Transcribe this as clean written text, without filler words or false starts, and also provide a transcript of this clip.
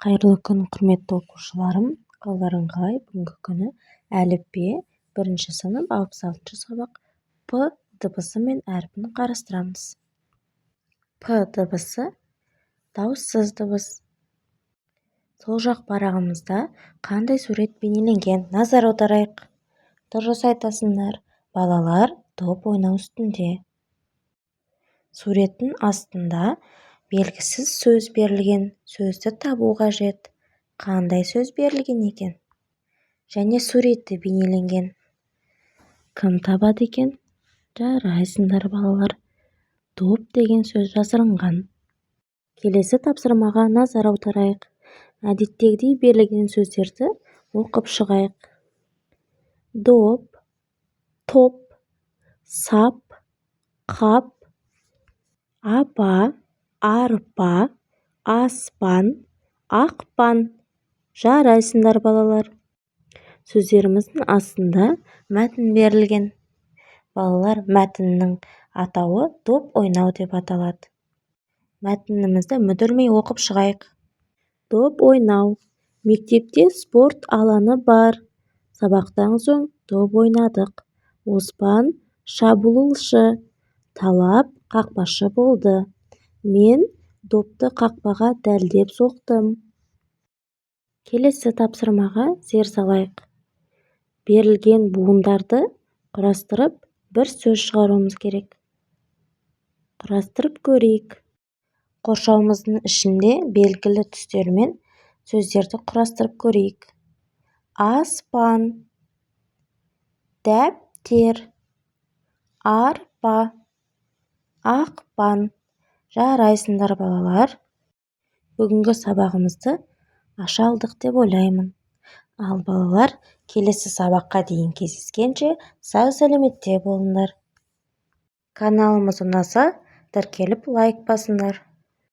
Қайырлы күн, құрметті оқушыларым. Қалдарың қалай? Бүгінгі күні әліпби 1-ші сынып 66-ші сабақ П дыбысы мен әрпін қарастырамыз. П дыбысы дауыссыз дыбыс. Сол жақ парағымызда қандай сурет бейнеленген? Назар аударайық. Дұрыс айтасыңдар. Балалар топ ойнау үстінде. Суреттің астында белгісіз сөз берілген. Сөзді табу қажет. Қандай сөз берілген екен? Және суретті бейнеленген. Кім табады екен? Жарайсыңдар балалар. Доп деген сөз жасырынған. Келесі тапсырмаға назар аударайық. Әдеттегідей берілген сөздерді оқып шығайық. Доп, топ, сап, қап, апа, арпа, аспан, ақпан. Жарайсыңдар балалар. Сөздеріміздің астында мәтін берілген. Балалар, мәтіннің атауы доп ойнау деп аталады. Мәтінімізді мүдірмей оқып шығайық. Доп ойнау. Мектепте спорт алаңы бар. Сабақтан соң доп ойнадық. Оспан шабуылшы, Талап қақпашы болды. Мен допты қақпаға дәлдеп соқтым. Келесі тапсырмаға зер салайық. Берілген буындарды құрастырып, бір сөз шығаруымыз керек. Құрастырып көрейік. Қоршауымыздың ішінде белгілі түстермен сөздерді құрастырып көрейік. Аспан, дәптер, арпа, ақпан. Жарайсыңдар балалар. Бүгінгі сабағымызды аша алдық деп ойлаймын. Ал балалар, келесі сабаққа дейін кездескенше сау сәлеметте болыңдар. Каналымыз ұнаса, тіркеліп лайк басыңдар.